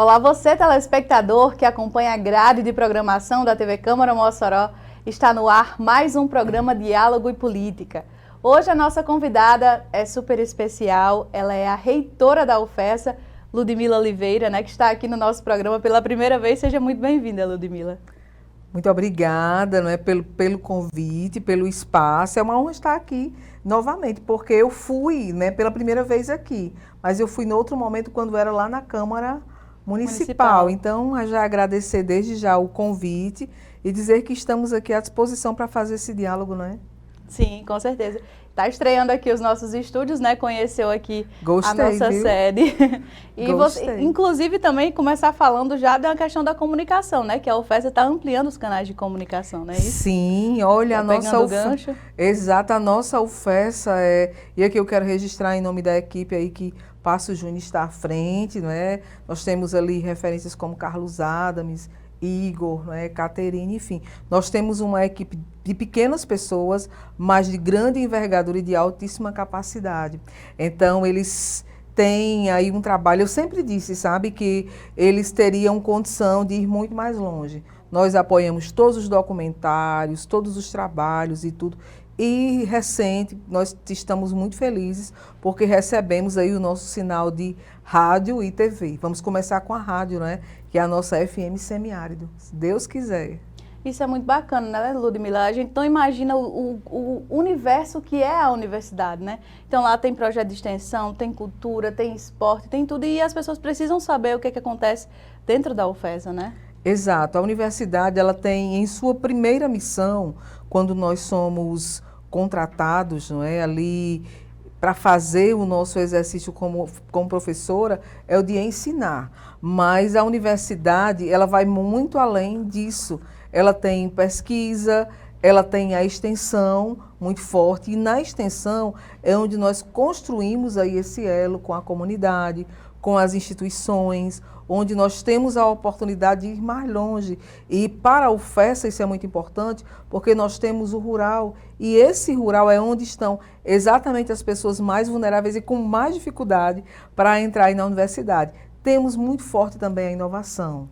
Olá, você telespectador que acompanha a grade de programação da TV Câmara Mossoró. Está no ar mais um programa Diálogo e Política. Hoje a nossa convidada é super especial, ela é a reitora da UFESA, Ludmila Oliveira, que está aqui no nosso programa pela primeira vez. Seja muito bem-vinda, Ludmila. Muito obrigada, pelo convite, pelo espaço. É uma honra estar aqui novamente, porque eu fui, pela primeira vez aqui, mas eu fui em outro momento quando era lá na Câmara Municipal. Então, já agradecer desde já o convite e dizer que estamos aqui à disposição para fazer esse diálogo, não é? Sim, com certeza. Está estreando aqui os nossos estúdios, Conheceu aqui Gostei, a nossa viu? sede. E Gostei. você, inclusive, também começar falando já da questão da comunicação, Que a UFESA está ampliando os canais de comunicação, não é isso? Sim, olha, gancho. Exato, a nossa UFESA e aqui eu quero registrar em nome da equipe aí que Passo Júnior está à frente, não é? Nós temos ali referências como Carlos Adams, Igor, Caterine, enfim. Nós temos uma equipe de pequenas pessoas, mas de grande envergadura e de altíssima capacidade. Então, eles têm aí um trabalho, eu sempre disse, sabe, que eles teriam condição de ir muito mais longe. Nós apoiamos todos os documentários, todos os trabalhos e tudo. E recente, nós estamos muito felizes porque recebemos aí o nosso sinal de rádio e TV. Vamos começar com a rádio, que é a nossa FM Semiárido, se Deus quiser. Isso é muito bacana, Ludmila? A gente não imagina o universo que é a universidade, Então lá tem projeto de extensão, tem cultura, tem esporte, tem tudo. E as pessoas precisam saber o que acontece dentro da UFESA, Exato. A universidade, ela tem em sua primeira missão, quando nós somos contratados, ali para fazer o nosso exercício como professora, é o de ensinar. Mas a universidade, ela vai muito além disso. Ela tem pesquisa, ela tem a extensão muito forte, e na extensão é onde nós construímos aí esse elo com a comunidade, com as instituições, onde nós temos a oportunidade de ir mais longe. E para a UFESA isso é muito importante, porque nós temos o rural, e esse rural é onde estão exatamente as pessoas mais vulneráveis e com mais dificuldade para entrar aí na universidade. Temos muito forte também a inovação.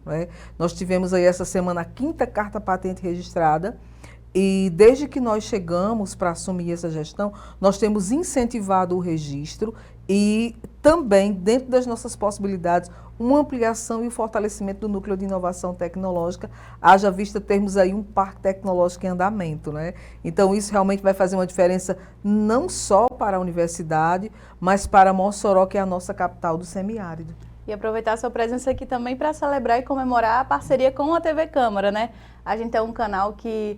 Nós tivemos aí essa semana a 5ª carta patente registrada, e desde que nós chegamos para assumir essa gestão, nós temos incentivado o registro e também, dentro das nossas possibilidades, uma ampliação e o fortalecimento do núcleo de inovação tecnológica, haja vista termos aí um parque tecnológico em andamento, Então isso realmente vai fazer uma diferença não só para a universidade, mas para Mossoró, que é a nossa capital do semiárido. E aproveitar a sua presença aqui também para celebrar e comemorar a parceria com a TV Câmara, A gente é um canal que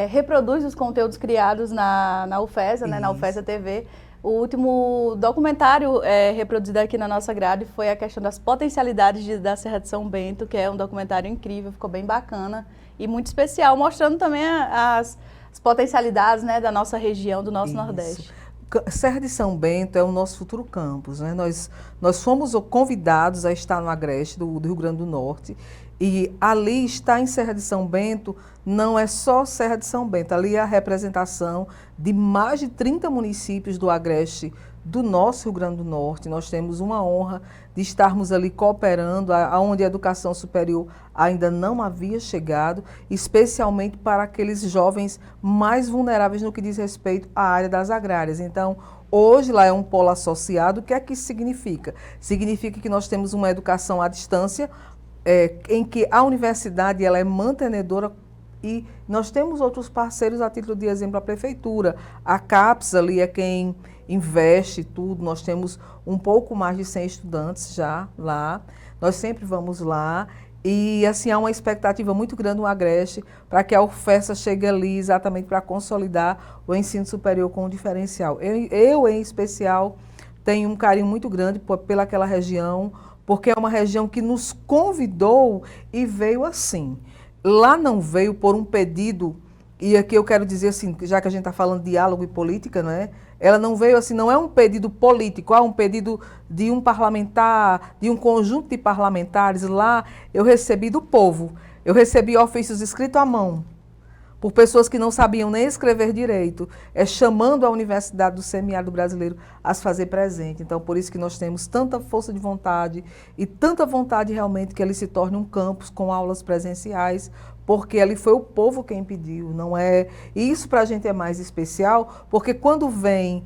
reproduz os conteúdos criados na UFESA, na UFESA TV. O último documentário reproduzido aqui na nossa grade foi a questão das potencialidades da Serra de São Bento, que é um documentário incrível, ficou bem bacana e muito especial, mostrando também as potencialidades da nossa região, do nosso Nordeste. Serra de São Bento é o nosso futuro campus. Nós fomos convidados a estar no Agreste do Rio Grande do Norte, e ali está em Serra de São Bento, não é só Serra de São Bento, ali é a representação de mais de 30 municípios do Agreste do nosso Rio Grande do Norte. Nós temos uma honra de estarmos ali cooperando, onde a educação superior ainda não havia chegado, especialmente para aqueles jovens mais vulneráveis no que diz respeito à área das agrárias. Então, hoje lá é um polo associado. O que é que isso significa? Significa que nós temos uma educação à distância, em que a universidade ela é mantenedora, e nós temos outros parceiros, a título de exemplo, a prefeitura. A CAPES ali é quem investe tudo, nós temos um pouco mais de 100 estudantes já lá, nós sempre vamos lá, e assim há uma expectativa muito grande no Agreste para que a UFESA chegue ali exatamente para consolidar o ensino superior com um diferencial. Eu, em especial, tenho um carinho muito grande pelaquela região, porque é uma região que nos convidou e veio assim. Lá não veio por um pedido, e aqui eu quero dizer assim, já que a gente está falando de diálogo e política, Ela não veio assim, não é um pedido político, um pedido de um parlamentar, de um conjunto de parlamentares. Lá eu recebi do povo, eu recebi ofícios escritos à mão, por pessoas que não sabiam nem escrever direito, chamando a Universidade do Semiárido Brasileiro a se fazer presente. Então, por isso que nós temos tanta força de vontade e tanta vontade realmente que ele se torne um campus com aulas presenciais, porque ali foi o povo quem pediu, não é? E isso para a gente é mais especial, porque quando vem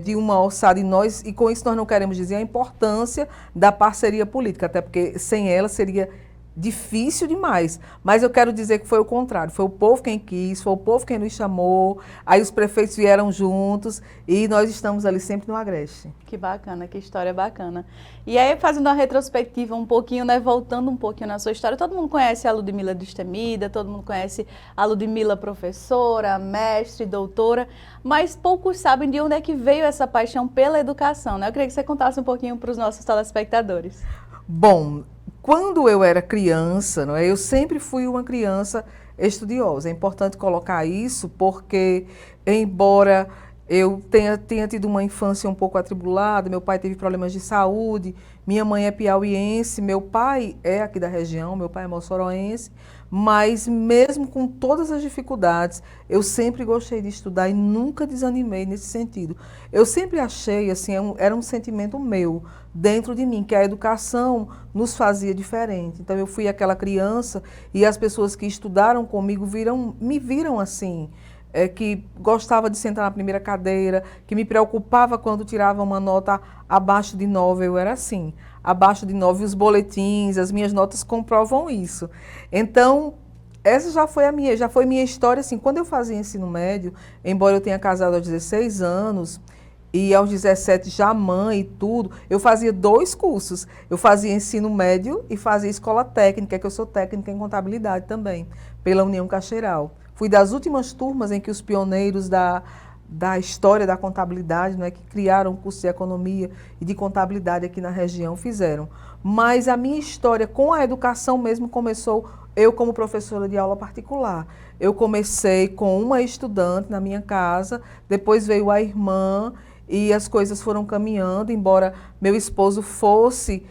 de uma alçada e com isso nós não queremos dizer a importância da parceria política, até porque sem ela seria difícil demais, mas eu quero dizer que foi o contrário, foi o povo quem quis, foi o povo quem nos chamou, aí os prefeitos vieram juntos e nós estamos ali sempre no Agreste. Que bacana, que história bacana. E aí, fazendo uma retrospectiva um pouquinho, né, voltando um pouquinho na sua história, todo mundo conhece a Ludmila Destemida, todo mundo conhece a Ludmila professora, mestre, doutora, mas poucos sabem de onde é que veio essa paixão pela educação, né? Eu queria que você contasse um pouquinho para os nossos telespectadores. Bom, quando eu era criança, não é, eu sempre fui uma criança estudiosa. É importante colocar isso porque, embora eu tenha tido uma infância um pouco atribulada, meu pai teve problemas de saúde, minha mãe é piauiense, meu pai é aqui da região, meu pai é moçoroense, mas mesmo com todas as dificuldades, eu sempre gostei de estudar e nunca desanimei nesse sentido. Eu sempre achei, assim, era um sentimento meu, dentro de mim, que a educação nos fazia diferente. Então eu fui aquela criança e as pessoas que estudaram comigo me viram assim, que gostava de sentar na primeira cadeira, que me preocupava quando tirava uma nota abaixo de 9, eu era assim, abaixo de 9, os boletins, as minhas notas comprovam isso. Então, essa já foi minha história, assim, quando eu fazia ensino médio, embora eu tenha casado aos 16 anos, e aos 17 já mãe e tudo, eu fazia 2 cursos. Eu fazia ensino médio e fazia escola técnica, que eu sou técnica em contabilidade também, pela União Caxeiral. Fui das últimas turmas em que os pioneiros da história da contabilidade, né, que criaram o curso de economia e de contabilidade aqui na região, fizeram. Mas a minha história com a educação mesmo começou eu como professora de aula particular. Eu comecei com uma estudante na minha casa, depois veio a irmã, e as coisas foram caminhando, embora meu esposo fosse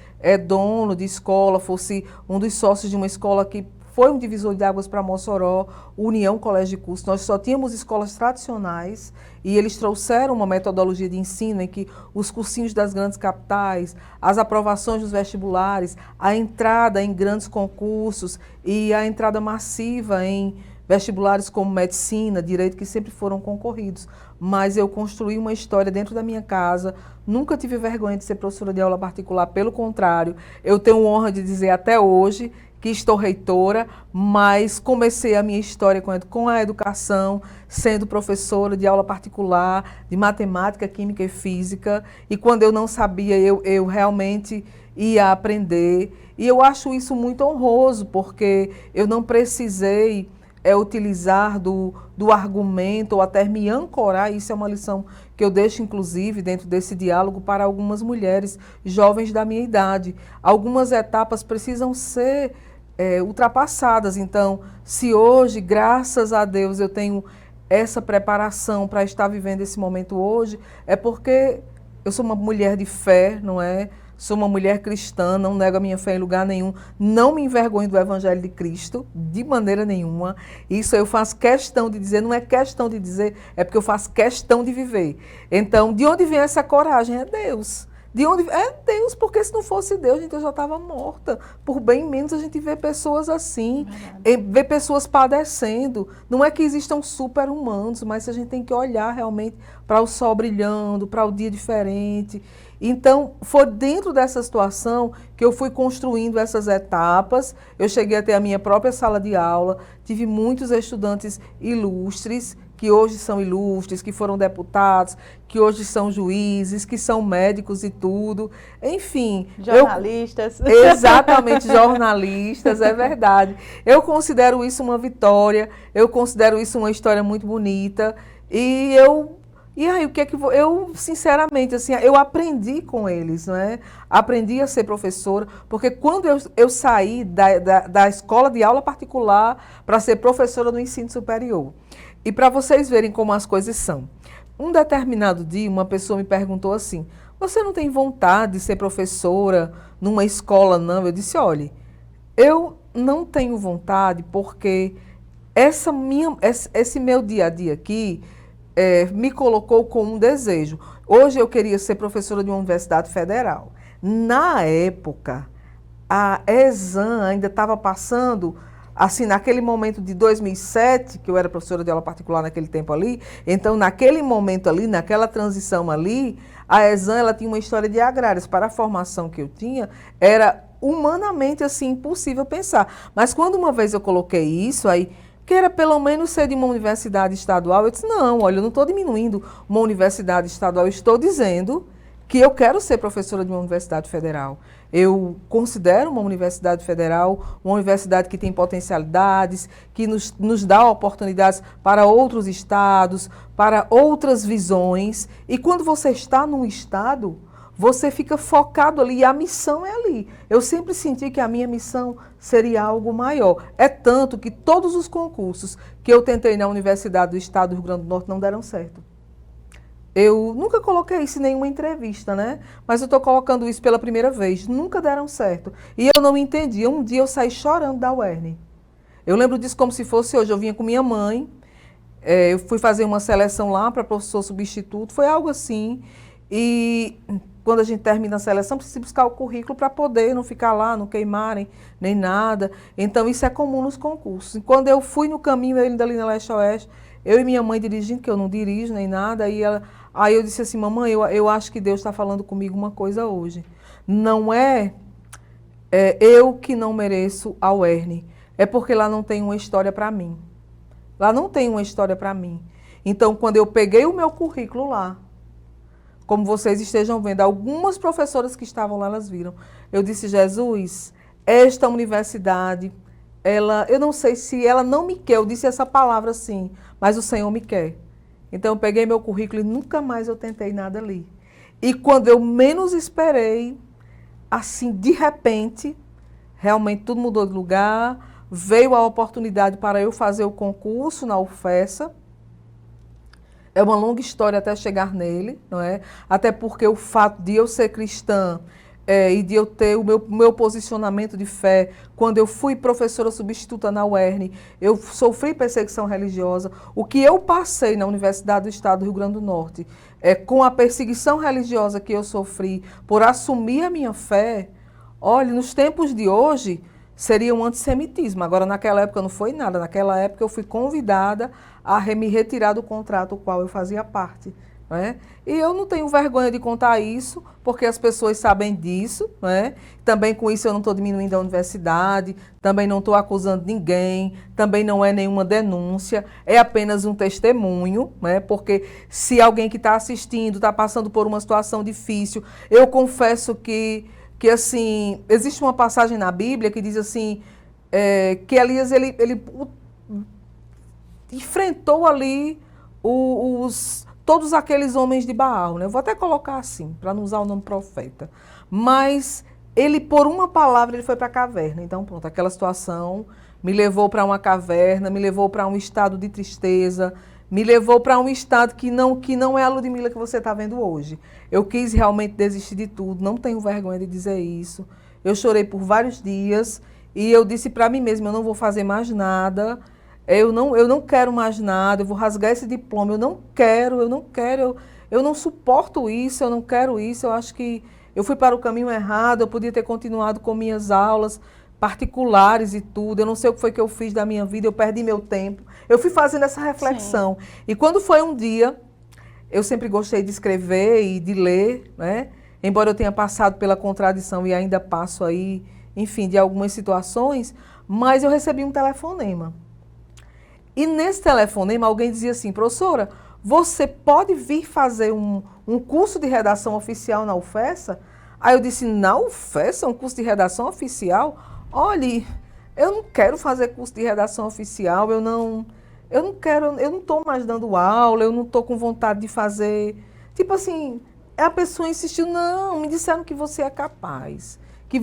dono de escola, fosse um dos sócios de uma escola que foi um divisor de águas para Mossoró, União Colégio de Curso. Nós só tínhamos escolas tradicionais e eles trouxeram uma metodologia de ensino em que os cursinhos das grandes capitais, as aprovações dos vestibulares, a entrada em grandes concursos e a entrada massiva em vestibulares como medicina, direito, que sempre foram concorridos. Mas eu construí uma história dentro da minha casa, nunca tive vergonha de ser professora de aula particular, pelo contrário, eu tenho honra de dizer até hoje que estou reitora, mas comecei a minha história com a educação, sendo professora de aula particular, de matemática, química e física, e quando eu não sabia, eu realmente ia aprender, e eu acho isso muito honroso, porque eu não precisei utilizar do argumento ou até me ancorar. Isso é uma lição que eu deixo, inclusive, dentro desse diálogo para algumas mulheres jovens da minha idade. Algumas etapas precisam ser ultrapassadas. Então, se hoje, graças a Deus, eu tenho essa preparação para estar vivendo esse momento hoje, é porque eu sou uma mulher de fé, não é? Sou uma mulher cristã, não nego a minha fé em lugar nenhum, não me envergonho do Evangelho de Cristo, de maneira nenhuma. Isso eu faço questão de dizer, não é questão de dizer, é porque eu faço questão de viver. Então, de onde vem essa coragem? É Deus. De onde? É Deus, porque se não fosse Deus, gente, eu já estava morta. Por bem menos a gente vê pessoas assim, vê pessoas padecendo. Não é que existam super-humanos, mas a gente tem que olhar realmente para o sol brilhando, para o dia diferente. Então, foi dentro dessa situação que eu fui construindo essas etapas. Eu cheguei a ter a minha própria sala de aula, tive muitos estudantes ilustres, que hoje são ilustres, que foram deputados, que hoje são juízes, que são médicos e tudo. Enfim. Jornalistas. Exatamente, jornalistas, é verdade. Eu considero isso uma vitória, eu considero isso uma história muito bonita. E aí, o que é que eu, sinceramente, assim, eu aprendi com eles, não é? Aprendi a ser professora, porque quando eu saí da escola de aula particular para ser professora no ensino superior, e para vocês verem como as coisas são. Um determinado dia, uma pessoa me perguntou assim, você não tem vontade de ser professora numa escola, não? Eu disse, olha, eu não tenho vontade porque esse meu dia a dia aqui me colocou com um desejo. Hoje eu queria ser professora de uma universidade federal. Na época, a Exam ainda estava passando, assim, naquele momento de 2007, que eu era professora de aula particular naquele tempo ali, então naquele momento ali, naquela transição ali, a Exam ela tinha uma história de agrárias. Para a formação que eu tinha, era humanamente assim impossível pensar. Mas quando uma vez eu coloquei isso, aí queira pelo menos ser de uma universidade estadual, eu disse, não, olha, eu não estou diminuindo uma universidade estadual, eu estou dizendo que eu quero ser professora de uma universidade federal. Eu considero uma universidade federal uma universidade que tem potencialidades, que nos dá oportunidades para outros estados, para outras visões. E quando você está num estado, você fica focado ali e a missão é ali. Eu sempre senti que a minha missão seria algo maior. É tanto que todos os concursos que eu tentei na Universidade do Estado do Rio Grande do Norte não deram certo. Eu nunca coloquei isso em nenhuma entrevista, né? Mas eu estou colocando isso pela primeira vez. Nunca deram certo. E eu não entendi. Um dia eu saí chorando da UERN. Eu lembro disso como se fosse hoje. Eu vinha com minha mãe, eu fui fazer uma seleção lá para professor substituto, foi algo assim. E quando a gente termina a seleção, precisa buscar o currículo para poder não ficar lá, não queimarem, nem nada. Então, isso é comum nos concursos. E quando eu fui no caminho, eu ainda ali na Leste-Oeste, eu e minha mãe dirigindo, que eu não dirijo nem nada, aí eu disse assim, mamãe, eu acho que Deus está falando comigo uma coisa hoje. Não é eu que não mereço a UERN, é porque lá não tem uma história para mim. Lá não tem uma história para mim. Então, quando eu peguei o meu currículo lá, como vocês estejam vendo, algumas professoras que estavam lá, elas viram. Eu disse, Jesus, esta universidade, eu não sei se ela não me quer, eu disse essa palavra assim, mas o Senhor me quer. Então eu peguei meu currículo e nunca mais eu tentei nada ali. E quando eu menos esperei, assim, de repente, realmente tudo mudou de lugar, veio a oportunidade para eu fazer o concurso na UFESA. É uma longa história até chegar nele, não é? Até porque o fato de eu ser cristã e de eu ter o meu posicionamento de fé, quando eu fui professora substituta na UERN, eu sofri perseguição religiosa. O que eu passei na Universidade do Estado do Rio Grande do Norte, com a perseguição religiosa que eu sofri por assumir a minha fé, olha, nos tempos de hoje, seria um antissemitismo. Agora, naquela época não foi nada. Naquela época eu fui convidada a me retirar do contrato do qual eu fazia parte. Não é? E eu não tenho vergonha de contar isso, porque as pessoas sabem disso. Não é? Também com isso eu não estou diminuindo a universidade, também não estou acusando ninguém, também não é nenhuma denúncia, é apenas um testemunho, não é? Porque se alguém que está assistindo está passando por uma situação difícil, eu confesso que assim, existe uma passagem na Bíblia que diz assim, que Elias, ele enfrentou ali todos aqueles homens de Baal, né? Eu vou até colocar assim, para não usar o nome profeta. Mas ele, por uma palavra, ele foi para a caverna. Então, pronto, aquela situação me levou para uma caverna, me levou para um estado de tristeza, me levou para um estado que não é a Ludmila que você está vendo hoje. Eu quis realmente desistir de tudo, não tenho vergonha de dizer isso. Eu chorei por vários dias e eu disse para mim mesma, eu não vou fazer mais nada, eu não quero mais nada, eu vou rasgar esse diploma, eu não quero, eu não suporto isso, eu não quero isso, eu acho que eu fui para o caminho errado, eu podia ter continuado com minhas aulas particulares e tudo, eu não sei o que foi que eu fiz da minha vida, eu perdi meu tempo. Eu fui fazendo essa reflexão. Sim. E quando foi um dia, eu sempre gostei de escrever e de ler, né? Embora eu tenha passado pela contradição e ainda passo aí, enfim, de algumas situações, mas eu recebi um telefonema. E nesse telefonema alguém dizia assim, professora, você pode vir fazer um curso de redação oficial na UFESA? Aí eu disse, na UFESA, um curso de redação oficial? Olhe, eu não quero fazer curso de redação oficial, eu não estou mais dando aula, eu não estou com vontade de fazer. Tipo assim, a pessoa insistiu, não, me disseram que você é capaz, que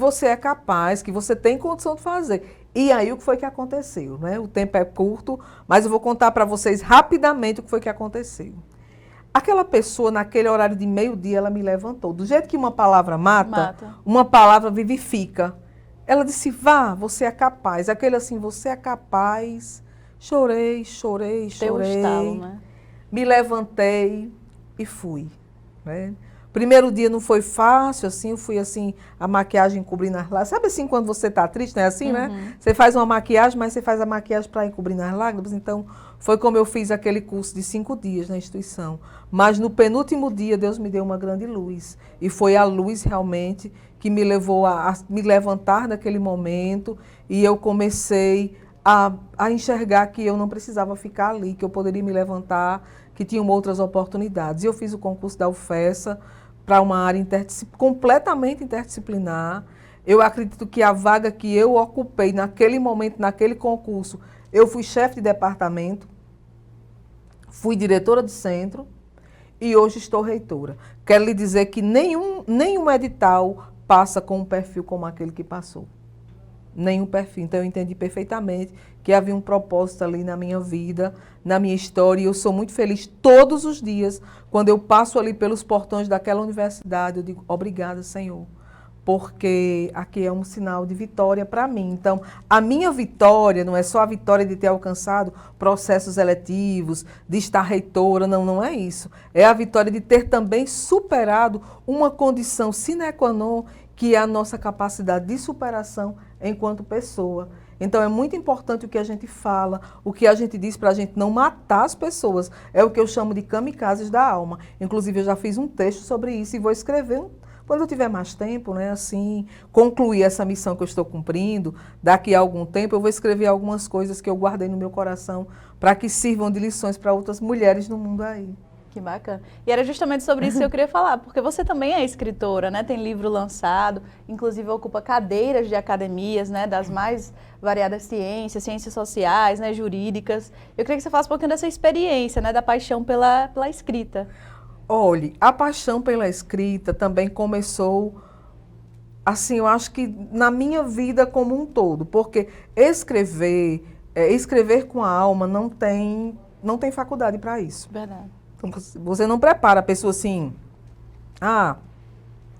você tem condição de fazer. E aí o que foi que aconteceu, né? O tempo é curto, mas eu vou contar para vocês rapidamente o que foi que aconteceu. Aquela pessoa, naquele horário de meio-dia, ela me levantou. Do jeito que uma palavra mata. Uma palavra vivifica. Ela disse, vá, você é capaz. Aquele assim, você é capaz, Chorei, chorei, Deu um estalo, chorei. né? Me levantei e fui, né? Primeiro dia não foi fácil, assim, eu fui assim, a maquiagem cobrindo as lágrimas. Sabe assim, quando você tá triste, não é assim, né? Você faz uma maquiagem, mas você faz a maquiagem para ir cobrindo as lágrimas. Então, foi como eu fiz aquele curso de 5 dias na instituição. Mas no penúltimo dia, Deus me deu uma grande luz. E foi a luz realmente que me levou a me levantar naquele momento. E eu comecei a enxergar que eu não precisava ficar ali, que eu poderia me levantar, que tinham outras oportunidades. E eu fiz o concurso da UFESA para uma área completamente interdisciplinar. Eu acredito que a vaga que eu ocupei naquele momento, naquele concurso, eu fui chefe de departamento, fui diretora de centro e hoje estou reitora. Quero lhe dizer que nenhum edital passa com um perfil como aquele que passou. Nenhum perfil. Então eu entendi perfeitamente que havia um propósito ali na minha vida, na minha história, e eu sou muito feliz todos os dias, quando eu passo ali pelos portões daquela universidade, eu digo, obrigada, Senhor, porque aqui é um sinal de vitória para mim. Então, a minha vitória não é só a vitória de ter alcançado processos eletivos, de estar reitora, não é isso. É a vitória de ter também superado uma condição sine qua non, que é a nossa capacidade de superação enquanto pessoa. Então é muito importante o que a gente fala, o que a gente diz para a gente não matar as pessoas. É o que eu chamo de kamikazes da alma. Inclusive eu já fiz um texto sobre isso e vou escrever quando eu tiver mais tempo, né, assim, concluir essa missão que eu estou cumprindo. Daqui a algum tempo eu vou escrever algumas coisas que eu guardei no meu coração para que sirvam de lições para outras mulheres no mundo aí. Que bacana. E era justamente sobre isso que eu queria falar, porque você também é escritora, né? Tem livro lançado, inclusive ocupa cadeiras de academias, né? Das mais variadas ciências, ciências sociais, né? Jurídicas. Eu queria que você falasse um pouquinho dessa experiência, né? Da paixão pela escrita. Olhe, a paixão pela escrita também começou, assim, eu acho que na minha vida como um todo, porque escrever com a alma não tem faculdade para isso. Verdade. Você não prepara a pessoa assim,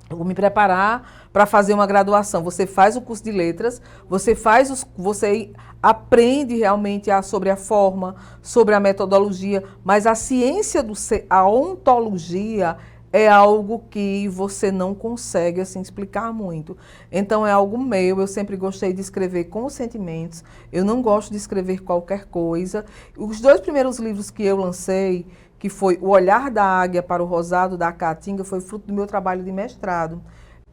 eu vou me preparar para fazer uma graduação. Você faz o curso de letras, você aprende realmente sobre a forma, sobre a metodologia, mas a ciência a ontologia é algo que você não consegue assim explicar muito. Então é algo meu, eu sempre gostei de escrever com os sentimentos, eu não gosto de escrever qualquer coisa. Os 2 primeiros livros que eu lancei, que foi O Olhar da Águia para o Rosado da Caatinga, foi fruto do meu trabalho de mestrado.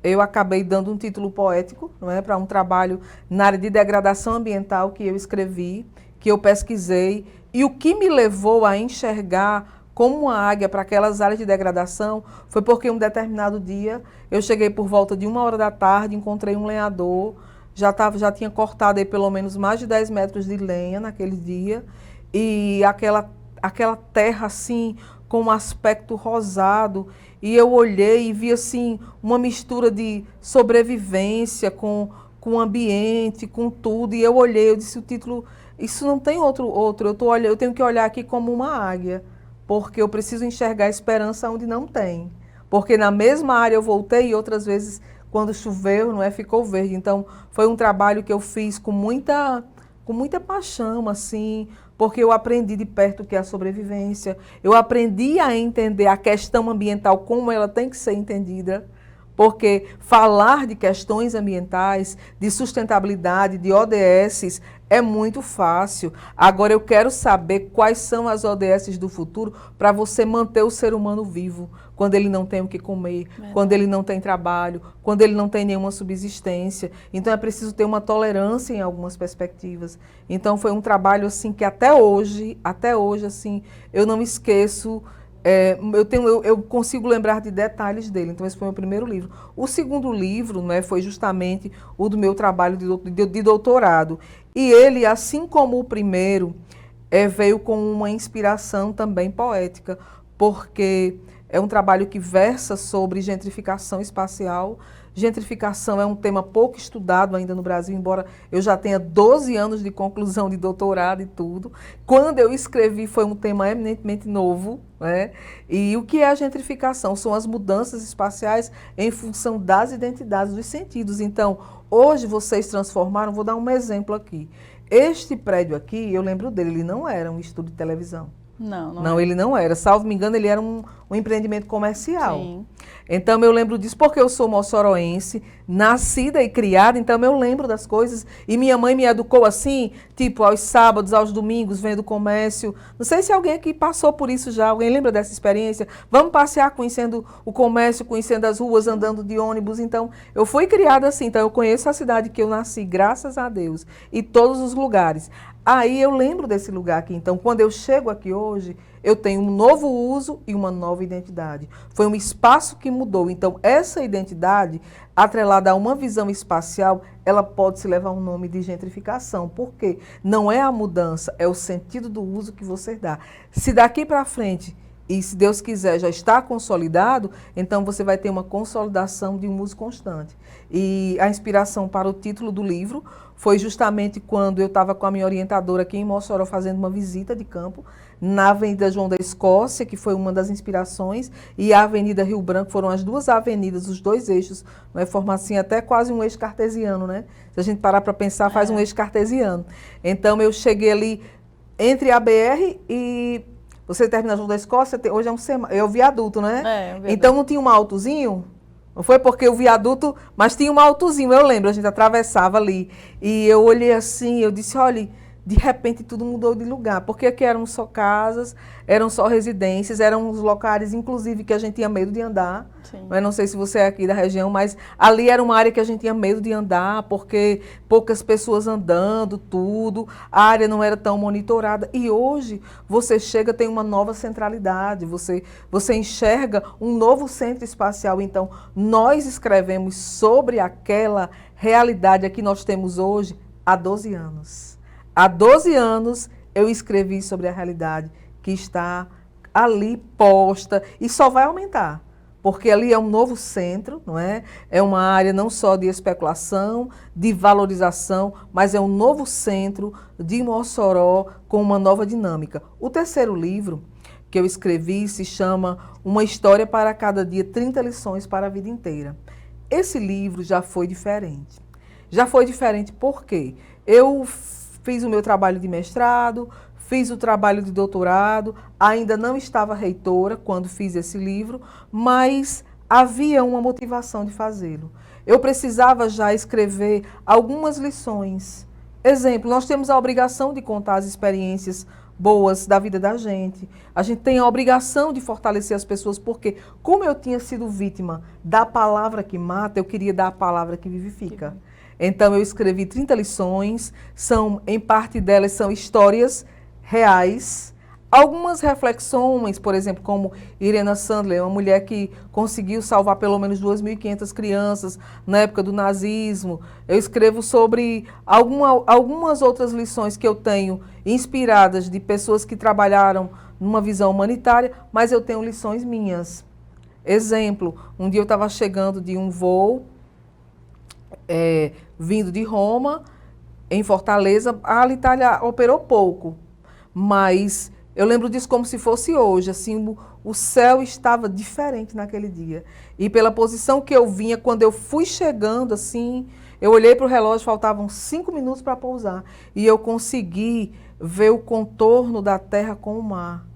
Eu acabei dando um título poético, não é, para um trabalho na área de degradação ambiental que eu escrevi, que eu pesquisei, e o que me levou a enxergar como uma águia para aquelas áreas de degradação foi porque um determinado dia eu cheguei por volta de 1h da tarde, encontrei um lenhador, já tinha cortado aí pelo menos mais de 10 metros de lenha naquele dia, e aquela terra assim, com um aspecto rosado, e eu olhei e vi assim, uma mistura de sobrevivência com o ambiente, com tudo, e eu olhei, eu disse, o título, isso não tem outro, eu tenho que olhar aqui como uma águia, porque eu preciso enxergar a esperança onde não tem, porque na mesma área eu voltei e outras vezes, quando choveu, não é, ficou verde. Então, foi um trabalho que eu fiz com muita paixão, assim, porque eu aprendi de perto o que é a sobrevivência, eu aprendi a entender a questão ambiental como ela tem que ser entendida, porque falar de questões ambientais, de sustentabilidade, de ODS, é muito fácil. Agora eu quero saber quais são as ODS do futuro para você manter o ser humano vivo, quando ele não tem o que comer, quando ele não tem trabalho, quando ele não tem nenhuma subsistência. Então é preciso ter uma tolerância em algumas perspectivas. Então foi um trabalho assim que até hoje assim, eu não me esqueço. Eu consigo lembrar de detalhes dele. Então esse foi o meu primeiro livro. O segundo livro, né, foi justamente o do meu trabalho de doutorado. E ele, assim como o primeiro, veio com uma inspiração também poética, porque é um trabalho que versa sobre gentrificação espacial. Gentrificação é um tema pouco estudado ainda no Brasil, embora eu já tenha 12 anos de conclusão de doutorado e tudo. Quando eu escrevi foi um tema eminentemente novo, né? E o que é a gentrificação? São as mudanças espaciais em função das identidades, dos sentidos. Então, hoje vocês transformaram, vou dar um exemplo aqui. este prédio aqui, eu lembro dele, ele não era um estúdio de televisão. Não, Ele não era. Salvo me engano, ele era um empreendimento comercial. Sim. Então, eu lembro disso porque eu sou moçoroense, nascida e criada, então eu lembro das coisas. E minha mãe me educou assim, tipo, aos sábados, aos domingos, vendo o comércio. Não sei se alguém aqui passou por isso já, alguém lembra dessa experiência? Vamos passear conhecendo o comércio, conhecendo as ruas, andando de ônibus. Então, eu fui criada assim, então eu conheço a cidade que eu nasci, graças a Deus, e todos os lugares. Aí eu lembro desse lugar aqui. Então, quando eu chego aqui hoje, eu tenho um novo uso e uma nova identidade. Foi um espaço que mudou. Então, essa identidade, atrelada a uma visão espacial, ela pode se levar um nome de gentrificação. Por quê? Não é a mudança, é o sentido do uso que você dá. Se daqui para frente, e se Deus quiser, já está consolidado, então você vai ter uma consolidação de um uso constante. E a inspiração para o título do livro foi justamente quando eu estava com a minha orientadora aqui em Mossoró fazendo uma visita de campo na Avenida João da Escócia, que foi uma das inspirações, e a Avenida Rio Branco, foram as duas avenidas, os dois eixos, né, formam assim até quase um eixo cartesiano, né? Se a gente parar para pensar, faz um eixo cartesiano. Então eu cheguei ali entre a BR e você termina a João da Escócia, hoje é o viaduto, né? É, o viaduto. Então não tinha um altozinho? Não foi porque o viaduto, mas tinha um altozinho, eu lembro, a gente atravessava ali. E eu olhei assim, eu disse, olha, de repente tudo mudou de lugar, porque aqui eram só casas, eram só residências, eram uns locais, inclusive, que a gente tinha medo de andar. Eu não sei se você é aqui da região, mas ali era uma área que a gente tinha medo de andar, porque poucas pessoas andando, tudo, a área não era tão monitorada. E hoje você chega, tem uma nova centralidade, você enxerga um novo centro espacial. Então, nós escrevemos sobre aquela realidade que nós temos hoje há 12 anos. Há 12 anos eu escrevi sobre a realidade que está ali posta e só vai aumentar, porque ali é um novo centro, não é? É uma área não só de especulação, de valorização, mas é um novo centro de Mossoró com uma nova dinâmica. O terceiro livro que eu escrevi se chama Uma História para Cada Dia, 30 Lições para a Vida Inteira. Esse livro já foi diferente. Já foi diferente porque eu fiz o meu trabalho de mestrado, fiz o trabalho de doutorado, ainda não estava reitora quando fiz esse livro, mas havia uma motivação de fazê-lo. Eu precisava já escrever algumas lições. Exemplo, nós temos a obrigação de contar as experiências boas da vida da gente. A gente tem a obrigação de fortalecer as pessoas, porque como eu tinha sido vítima da palavra que mata, eu queria dar a palavra que vivifica. Então, eu escrevi 30 lições, em parte delas são histórias reais, algumas reflexões, por exemplo, como Irena Sandler, uma mulher que conseguiu salvar pelo menos 2.500 crianças na época do nazismo. Eu escrevo sobre algumas outras lições que eu tenho inspiradas de pessoas que trabalharam numa visão humanitária, mas eu tenho lições minhas. Exemplo, um dia eu estava chegando de um voo, vindo de Roma, em Fortaleza. A Alitalia operou pouco, mas eu lembro disso como se fosse hoje, assim, o céu estava diferente naquele dia. E pela posição que eu vinha, quando eu fui chegando, assim, eu olhei para o relógio, faltavam 5 minutos para pousar, e eu consegui ver o contorno da terra com o mar.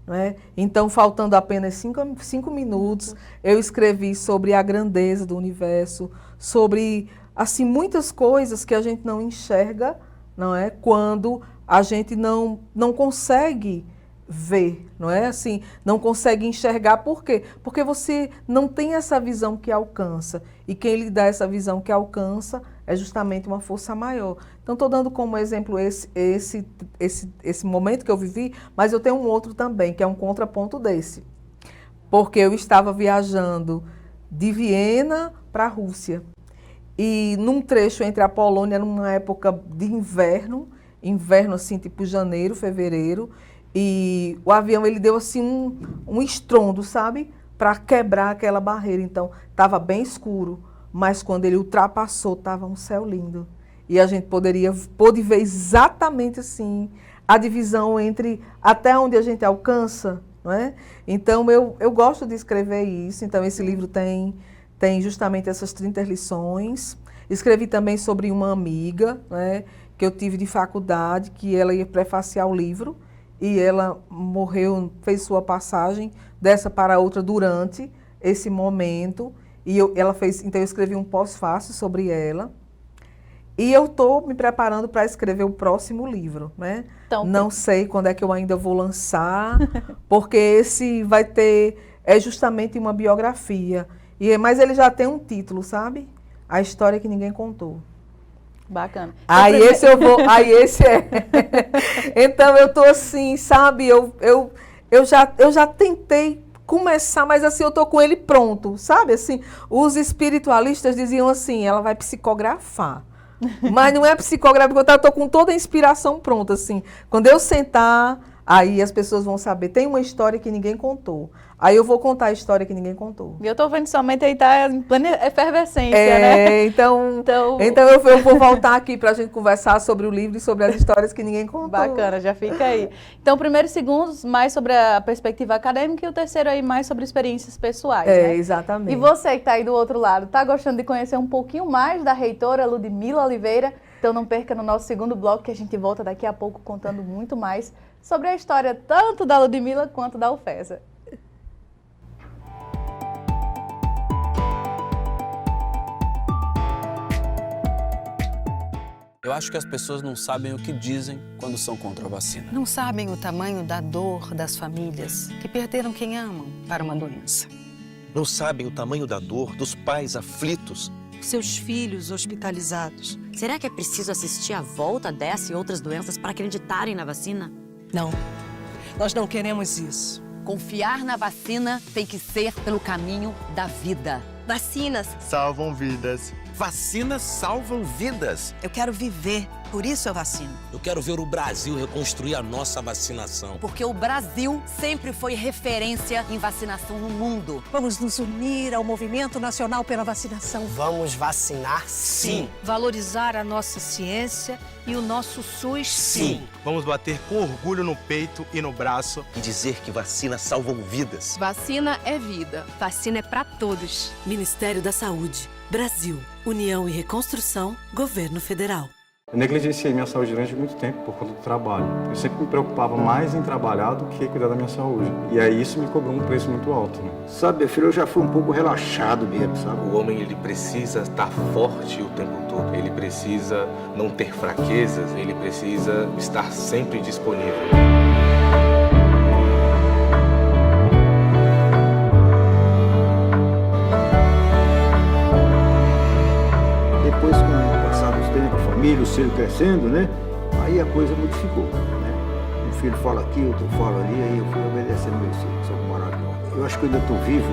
Né? Então, faltando apenas 5 minutos, eu escrevi sobre a grandeza do universo, sobre assim, muitas coisas que a gente não enxerga, não é? Quando a gente não consegue ver, não é? Assim, não consegue enxergar. Por quê? Porque você não tem essa visão que alcança. E quem lhe dá essa visão que alcança é justamente uma força maior. Então, estou dando como exemplo esse momento que eu vivi, mas eu tenho um outro também, que é um contraponto desse. Porque eu estava viajando de Viena para a Rússia. E num trecho entre a Polônia, numa época de inverno assim, tipo janeiro, fevereiro, e o avião ele deu assim um estrondo, sabe? Para quebrar aquela barreira. Então, estava bem escuro, mas quando ele ultrapassou, estava um céu lindo. E a gente pôde ver exatamente assim a divisão entre até onde a gente alcança, não é? Então, eu gosto de escrever isso. Então, esse livro tem justamente essas 30 lições. Escrevi também sobre uma amiga, né, que eu tive de faculdade, que ela ia prefaciar o livro, e ela morreu, fez sua passagem dessa para outra durante esse momento, e ela fez, então eu escrevi um pós-fácil sobre ela, e eu estou me preparando para escrever o próximo livro, né? Então, não sei quando é que eu ainda vou lançar, porque esse vai ter, é justamente uma biografia, mas ele já tem um título, sabe? A História que Ninguém Contou. Bacana. Aí esse eu vou, aí esse é. Então eu tô assim, sabe? Eu já tentei começar, mas assim eu tô com ele pronto, sabe? Assim, os espiritualistas diziam assim, ela vai psicografar. Mas não é psicografia, porque eu tô com toda a inspiração pronta, assim. Quando eu sentar, aí as pessoas vão saber. Tem uma história que ninguém contou. Aí eu vou contar a história que ninguém contou. E eu tô vendo somente aí tá em plena efervescência, né? Então eu vou voltar aqui para a gente conversar sobre o livro e sobre as histórias que ninguém contou. Bacana, já fica aí. Então, o primeiro e segundo, mais sobre a perspectiva acadêmica, e o terceiro aí, mais sobre experiências pessoais, né? Exatamente. E você que está aí do outro lado, tá gostando de conhecer um pouquinho mais da reitora Ludmila Oliveira? Então, não perca no nosso segundo bloco, que a gente volta daqui a pouco contando muito mais sobre a história tanto da Ludmila quanto da UFESA. Eu acho que as pessoas não sabem o que dizem quando são contra a vacina. Não sabem o tamanho da dor das famílias que perderam quem amam para uma doença. Não sabem o tamanho da dor dos pais aflitos. Seus filhos hospitalizados. Será que é preciso assistir à volta dessa e outras doenças para acreditarem na vacina? Não, nós não queremos isso. Confiar na vacina tem que ser pelo caminho da vida. Vacinas Salvam vidas. Vacinas salvam vidas. Eu quero viver, por isso eu vacino. Eu quero ver o Brasil reconstruir a nossa vacinação. Porque o Brasil sempre foi referência em vacinação no mundo. Vamos nos unir ao Movimento Nacional pela Vacinação. Vamos vacinar, sim. Valorizar a nossa ciência e o nosso SUS, sim. Vamos bater com orgulho no peito e no braço. E dizer que vacinas salvam vidas. Vacina é vida. Vacina é para todos. Ministério da Saúde. Brasil. União e Reconstrução. Governo Federal. Eu negligenciei minha saúde durante muito tempo por conta do trabalho. Eu sempre me preocupava mais em trabalhar do que cuidar da minha saúde. E aí isso me cobrou um preço muito alto, né? Sabe, meu filho, eu já fui um pouco relaxado mesmo, sabe? O homem, ele precisa estar forte o tempo todo. Ele precisa não ter fraquezas, ele precisa estar sempre disponível. Depois, com o passar dos tempos, a família, os filhos crescendo, né? Aí a coisa modificou, né? Um filho fala aqui, outro fala ali, aí eu fui obedecendo meus filhos, são maravilhosos. Eu acho que eu ainda estou vivo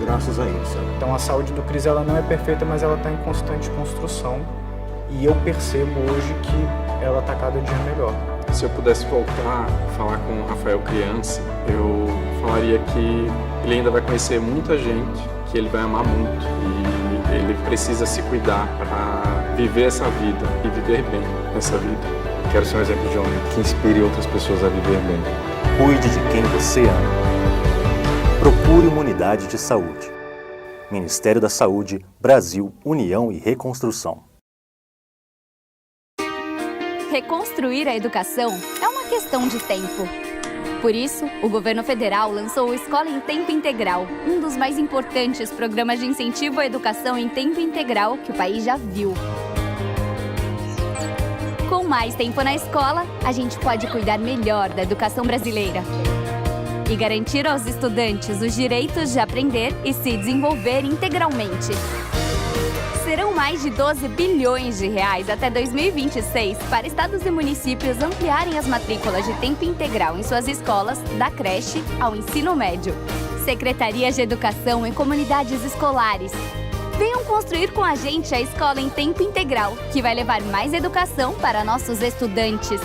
graças a eles, sabe? Então a saúde do Cris, ela não é perfeita, mas ela está em constante construção. E eu percebo hoje que ela está cada dia melhor. Se eu pudesse voltar a falar com o Rafael criança, eu falaria que ele ainda vai conhecer muita gente, que ele vai amar muito e ele precisa se cuidar para viver essa vida e viver bem essa vida. Quero ser um exemplo de homem que inspire outras pessoas a viver bem. Cuide de quem você ama. Procure uma unidade de saúde. Ministério da Saúde, Brasil, União e Reconstrução. Reconstruir a educação é uma questão de tempo. Por isso, o governo federal lançou o Escola em Tempo Integral, um dos mais importantes programas de incentivo à educação em tempo integral que o país já viu. Com mais tempo na escola, a gente pode cuidar melhor da educação brasileira e garantir aos estudantes os direitos de aprender e se desenvolver integralmente. Serão mais de 12 bilhões de reais até 2026 para estados e municípios ampliarem as matrículas de tempo integral em suas escolas, da creche ao ensino médio. Secretarias de Educação e comunidades escolares. Venham construir com a gente a Escola em Tempo Integral, que vai levar mais educação para nossos estudantes.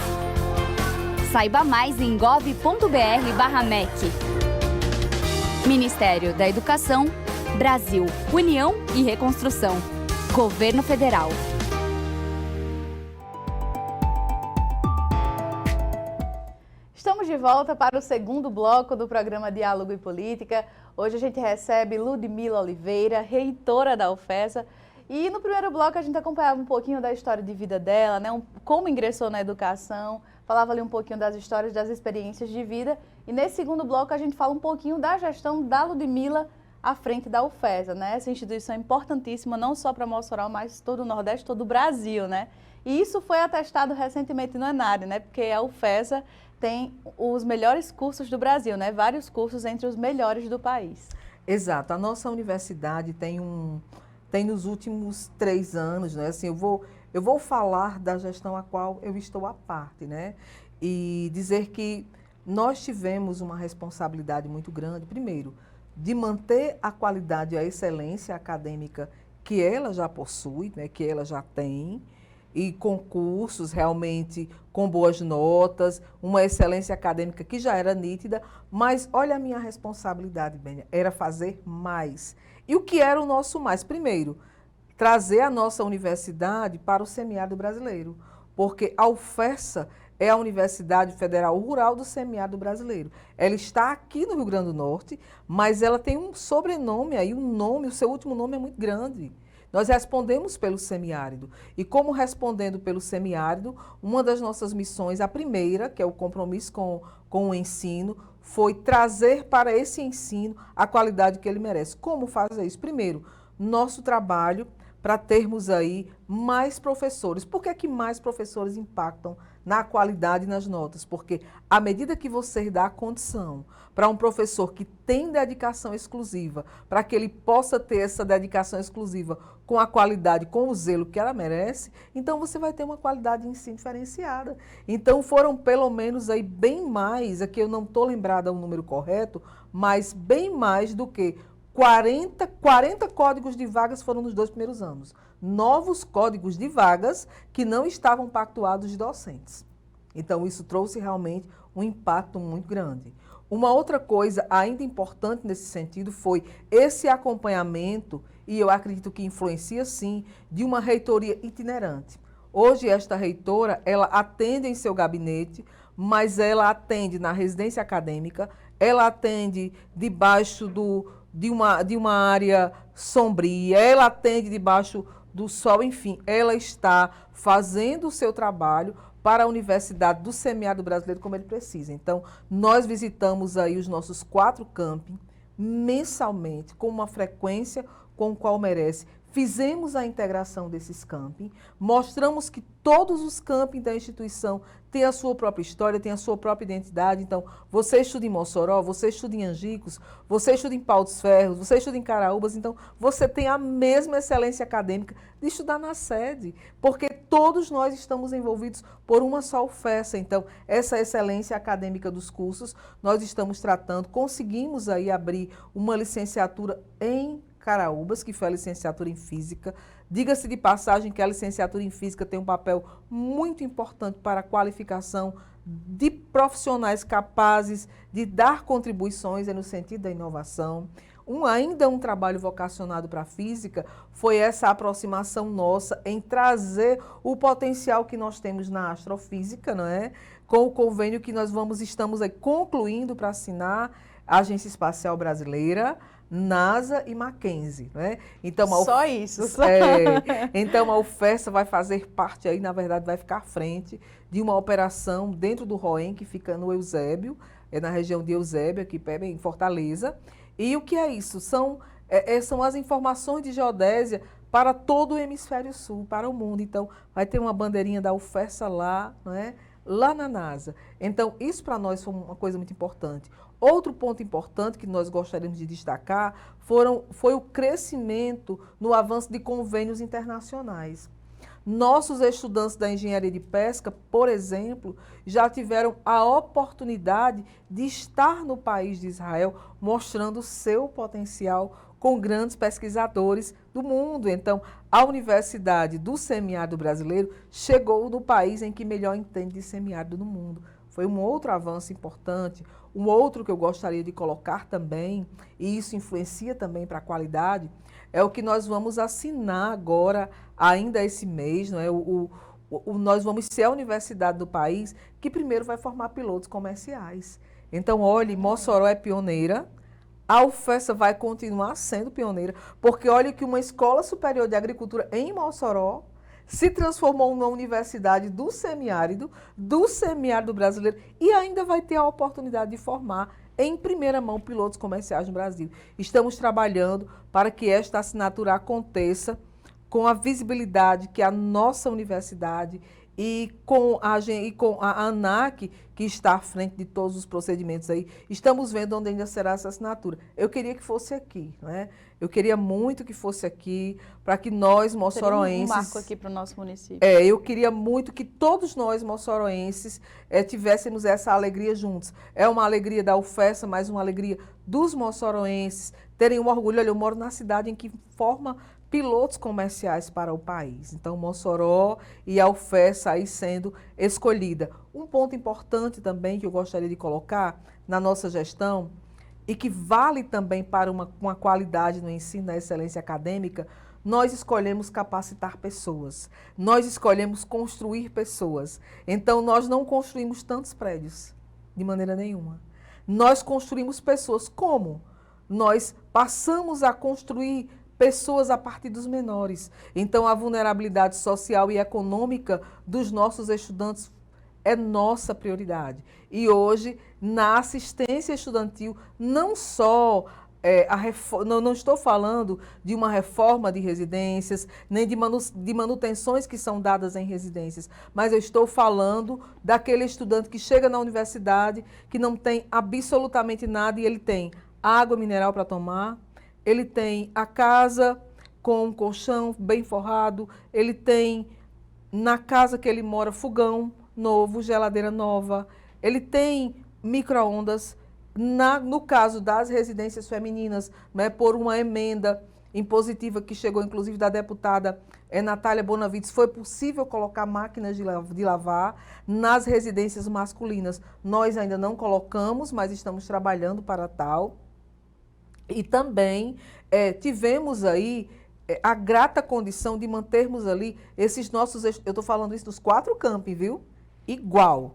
Saiba mais em gov.br/MEC. Ministério da Educação, Brasil, União e Reconstrução. Governo Federal. Estamos de volta para o segundo bloco do programa Diálogo e Política. Hoje a gente recebe Ludmila Oliveira, reitora da UFESA. E no primeiro bloco a gente acompanhava um pouquinho da história de vida dela, né? Como ingressou na educação, falava ali um pouquinho das histórias, das experiências de vida. E nesse segundo bloco a gente fala um pouquinho da gestão da Ludmila à frente da UFESA, né? Essa instituição é importantíssima, não só para Mossoró, mas todo o Nordeste, todo o Brasil, né? E isso foi atestado recentemente no ENARE, né? Porque a UFESA tem os melhores cursos do Brasil, né? Vários cursos entre os melhores do país. Exato. A nossa universidade tem nos últimos 3 anos, né? Assim, eu vou falar da gestão a qual eu estou à parte, né? E dizer que nós tivemos uma responsabilidade muito grande, primeiro, de manter a qualidade e a excelência acadêmica que ela já possui, né? Que ela já tem, e concursos realmente com boas notas, uma excelência acadêmica que já era nítida, mas olha a minha responsabilidade, Bênia, era fazer mais. E o que era o nosso mais? Primeiro, trazer a nossa universidade para o semiárido brasileiro, porque a UFESA é a Universidade Federal Rural do Semiárido Brasileiro. Ela está aqui no Rio Grande do Norte, mas ela tem um sobrenome aí, um nome, o seu último nome é muito grande. Nós respondemos pelo semiárido. E como respondendo pelo semiárido, uma das nossas missões, a primeira, que é o compromisso com o ensino, foi trazer para esse ensino a qualidade que ele merece. Como fazer isso? Primeiro, nosso trabalho para termos aí mais professores. Por que mais professores impactam na qualidade e nas notas? Porque à medida que você dá a condição para um professor que tem dedicação exclusiva, para que ele possa ter essa dedicação exclusiva com a qualidade, com o zelo que ela merece, então você vai ter uma qualidade de ensino diferenciada. Então foram pelo menos aí bem mais, aqui eu não estou lembrada o número correto, mas bem mais do que 40 códigos de vagas foram nos 2 primeiros anos. Novos códigos de vagas que não estavam pactuados de docentes. Então, isso trouxe realmente um impacto muito grande. Uma outra coisa ainda importante nesse sentido foi esse acompanhamento, e eu acredito que influencia sim, de uma reitoria itinerante. Hoje, esta reitora, ela atende em seu gabinete, mas ela atende na residência acadêmica, ela atende debaixo de uma área sombria, ela atende debaixo do sol, enfim, ela está fazendo o seu trabalho para a Universidade do Semiárido Brasileiro como ele precisa. Então, nós visitamos aí os nossos 4 camping mensalmente, com uma frequência com a qual merece. Fizemos a integração desses camping, mostramos que todos os camping da instituição têm a sua própria história, têm a sua própria identidade. Então, você estuda em Mossoró, você estuda em Angicos, você estuda em Pau dos Ferros, você estuda em Caraúbas, então você tem a mesma excelência acadêmica de estudar na sede, porque todos nós estamos envolvidos por uma só UFESA. Então, essa excelência acadêmica dos cursos, nós estamos tratando, conseguimos aí abrir uma licenciatura em Caraúbas, que foi a licenciatura em Física. Diga-se de passagem que a licenciatura em Física tem um papel muito importante para a qualificação de profissionais capazes de dar contribuições no sentido da inovação. Ainda um trabalho vocacionado para a Física foi essa aproximação nossa em trazer o potencial que nós temos na astrofísica, não é? Com o convênio que nós estamos aí concluindo para assinar a Agência Espacial Brasileira, NASA e Mackenzie, né? Então, só isso. Então, a UFESA vai fazer parte aí, na verdade, vai ficar à frente de uma operação dentro do ROEM, que fica no Eusébio, na região de Eusébio, aqui em Fortaleza. E o que é isso? São as informações de geodésia para todo o hemisfério sul, para o mundo. Então, vai ter uma bandeirinha da UFESA lá, não é? Lá na NASA. Então, isso para nós foi uma coisa muito importante. Outro ponto importante que nós gostaríamos de destacar foi o crescimento no avanço de convênios internacionais. Nossos estudantes da engenharia de pesca, por exemplo, já tiveram a oportunidade de estar no país de Israel, mostrando seu potencial com grandes pesquisadores do mundo. Então, a Universidade do Semiárido Brasileiro chegou no país em que melhor entende de semiárido no mundo. Foi um outro avanço importante. Um outro que eu gostaria de colocar também, e isso influencia também para a qualidade, é o que nós vamos assinar agora, ainda esse mês, não é? Nós vamos ser a universidade do país que primeiro vai formar pilotos comerciais. Então, olhe, Mossoró é pioneira. A UFESA vai continuar sendo pioneira, porque olha que uma escola superior de agricultura em Mossoró se transformou numa universidade do semiárido brasileiro, e ainda vai ter a oportunidade de formar em primeira mão pilotos comerciais no Brasil. Estamos trabalhando para que esta assinatura aconteça com a visibilidade que a nossa universidade e com a ANAC, que está à frente de todos os procedimentos aí, estamos vendo onde ainda será essa assinatura. Eu queria que fosse aqui, né? Eu queria muito que fosse aqui, para que nós, moçoroenses... Seria um marco aqui para o nosso município. Eu queria muito que todos nós, moçoroenses, tivéssemos essa alegria juntos. É uma alegria da UFESA, mas uma alegria dos moçoroenses terem um orgulho. Olha, eu moro na cidade em que forma pilotos comerciais para o país. Então, Mossoró e a UFESA aí sendo escolhida. Um ponto importante também que eu gostaria de colocar na nossa gestão e que vale também para uma qualidade no ensino, na excelência acadêmica, nós escolhemos capacitar pessoas, nós escolhemos construir pessoas. Então, nós não construímos tantos prédios, de maneira nenhuma. Nós construímos pessoas. Como? Nós passamos a construir pessoas a partir dos menores. Então, a vulnerabilidade social e econômica dos nossos estudantes é nossa prioridade. E hoje, na assistência estudantil, não só não estou falando de uma reforma de residências, nem de manutenções que são dadas em residências, mas eu estou falando daquele estudante que chega na universidade, que não tem absolutamente nada, e ele tem água mineral para tomar, ele tem a casa com um colchão bem forrado, ele tem na casa que ele mora fogão novo, geladeira nova, ele tem micro-ondas. No caso das residências femininas, né, por uma emenda impositiva que chegou inclusive da deputada Natália Bonavides, foi possível colocar máquinas de lavar nas residências masculinas. Nós ainda não colocamos, mas estamos trabalhando para tal. E também tivemos aí a grata condição de mantermos ali esses nossos... Eu estou falando isso dos 4 campi, viu? Igual.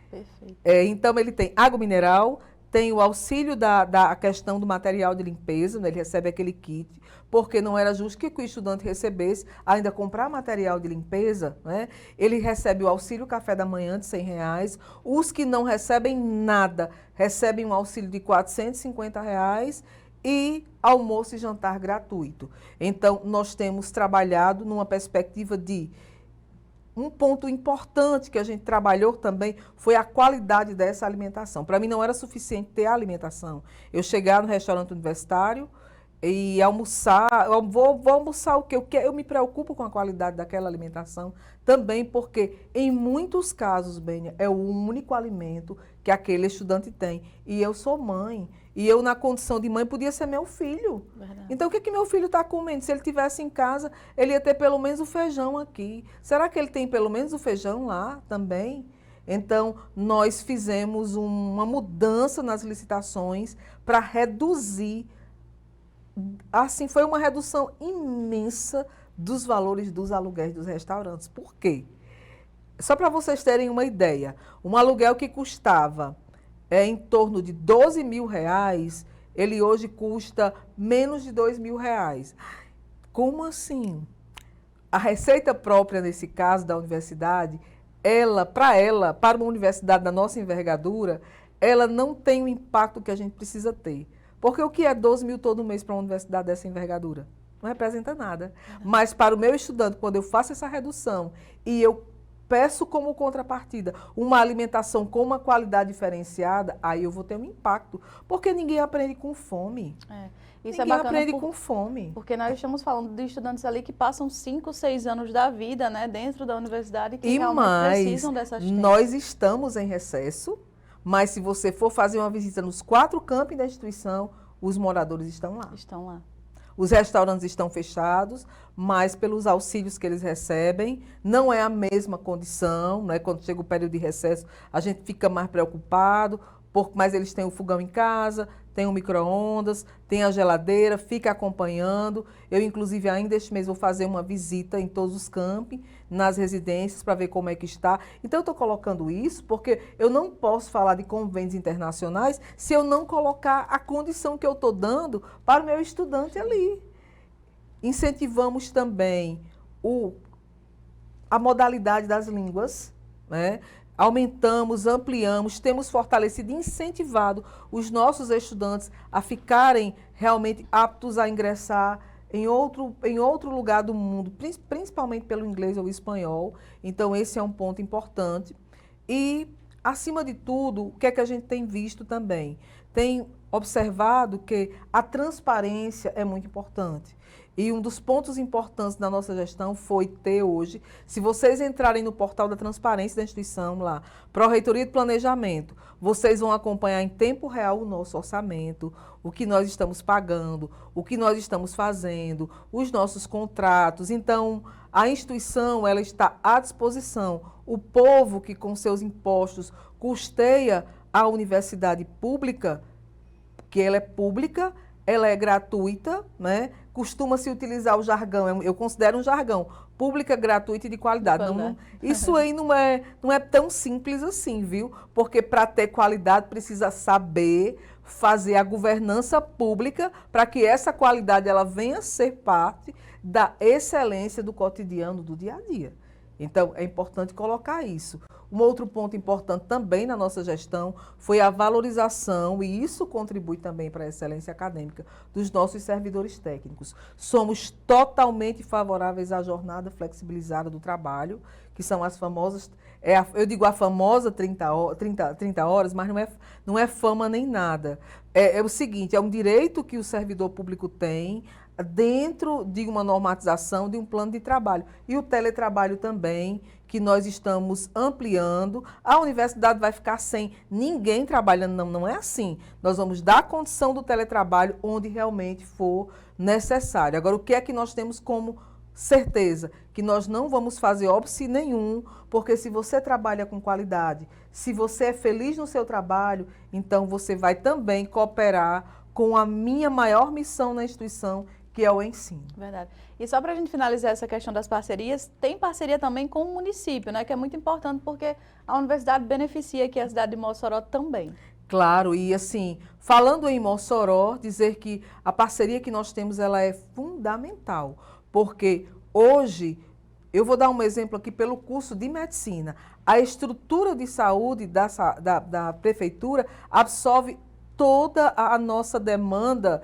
Perfeito. Então, ele tem água mineral, tem o auxílio da questão do material de limpeza, né? Ele recebe aquele kit, porque não era justo que o estudante recebesse, ainda comprar material de limpeza, né? Ele recebe o auxílio café da manhã de R$100, os que não recebem nada, recebem um auxílio de R$450, e almoço e jantar gratuito. Então, nós temos trabalhado numa perspectiva de... Um ponto importante que a gente trabalhou também foi a qualidade dessa alimentação. Para mim não era suficiente ter a alimentação. Eu chegar no restaurante universitário e almoçar, vou almoçar o que eu quero, eu me preocupo com a qualidade daquela alimentação também, porque em muitos casos, Bênia, é o único alimento que aquele estudante tem. E eu sou mãe, e eu na condição de mãe podia ser meu filho. Verdade. Então o que meu filho está comendo? Se ele estivesse em casa, ele ia ter pelo menos o feijão aqui. Será que ele tem pelo menos o feijão lá também? Então, nós fizemos uma mudança nas licitações para reduzir. Assim, foi uma redução imensa dos valores dos aluguéis dos restaurantes. Por quê? Só para vocês terem uma ideia, um aluguel que custava em torno de R$12 mil, ele hoje custa menos de R$2 mil. Como assim? A receita própria, nesse caso, da universidade, para uma universidade da nossa envergadura, ela não tem o impacto que a gente precisa ter. Porque o que é 12 mil todo mês para uma universidade dessa envergadura? Não representa nada. Mas para o meu estudante, quando eu faço essa redução e eu peço como contrapartida uma alimentação com uma qualidade diferenciada, aí eu vou ter um impacto. Porque ninguém aprende com fome. Isso ninguém é bacana aprende com fome. Porque nós estamos falando de estudantes ali que passam 5, 6 anos da vida, né, dentro da universidade, que realmente precisam dessa assistência. Nós estamos em recesso, mas se você for fazer uma visita nos 4 campi da instituição, os moradores estão lá. Estão lá. Os restaurantes estão fechados, mas pelos auxílios que eles recebem, não é a mesma condição, né? Quando chega o período de recesso, a gente fica mais preocupado, mas eles têm o fogão em casa, tem o micro-ondas, tem a geladeira, fica acompanhando. Eu, inclusive, ainda este mês vou fazer uma visita em todos os campi, nas residências, para ver como é que está. Então, eu estou colocando isso porque eu não posso falar de convênios internacionais se eu não colocar a condição que eu estou dando para o meu estudante ali. Incentivamos também a modalidade das línguas, né? Aumentamos, ampliamos, temos fortalecido e incentivado os nossos estudantes a ficarem realmente aptos a ingressar em outro lugar do mundo, principalmente pelo inglês ou espanhol. Então, esse é um ponto importante. E, acima de tudo, o que é que a gente tem visto também? Tem observado que a transparência é muito importante. E um dos pontos importantes da nossa gestão foi ter hoje, se vocês entrarem no portal da transparência da instituição lá, Pró-Reitoria de Planejamento, vocês vão acompanhar em tempo real o nosso orçamento, o que nós estamos pagando, o que nós estamos fazendo, os nossos contratos. Então, a instituição ela está à disposição. O povo que com seus impostos custeia a universidade pública, que ela é pública, ela é gratuita, né? Costuma-se utilizar o jargão, eu considero um jargão, pública, gratuita e de qualidade. Isso aí não é tão simples assim, viu? Porque para ter qualidade precisa saber fazer a governança pública para que essa qualidade ela venha a ser parte da excelência do cotidiano, do dia a dia. Então, é importante colocar isso. Um outro ponto importante também na nossa gestão foi a valorização, e isso contribui também para a excelência acadêmica, dos nossos servidores técnicos. Somos totalmente favoráveis à jornada flexibilizada do trabalho, que são as famosas, eu digo a famosa 30 horas, mas não é fama nem nada. É o seguinte, é um direito que o servidor público tem, dentro de uma normatização, de um plano de trabalho. E o teletrabalho também, que nós estamos ampliando. A universidade vai ficar sem ninguém trabalhando, não é assim. Nós vamos dar a condição do teletrabalho onde realmente for necessário. Agora, o que é que nós temos como certeza? Que nós não vamos fazer óbice nenhum, porque se você trabalha com qualidade, se você é feliz no seu trabalho, então você vai também cooperar com a minha maior missão na instituição, que é o ensino. Verdade. E só para a gente finalizar essa questão das parcerias, tem parceria também com o município, né? Que é muito importante porque a universidade beneficia aqui a cidade de Mossoró também. Claro, e assim, falando em Mossoró, dizer que a parceria que nós temos ela é fundamental, porque hoje, eu vou dar um exemplo aqui pelo curso de medicina, a estrutura de saúde da prefeitura absorve toda a nossa demanda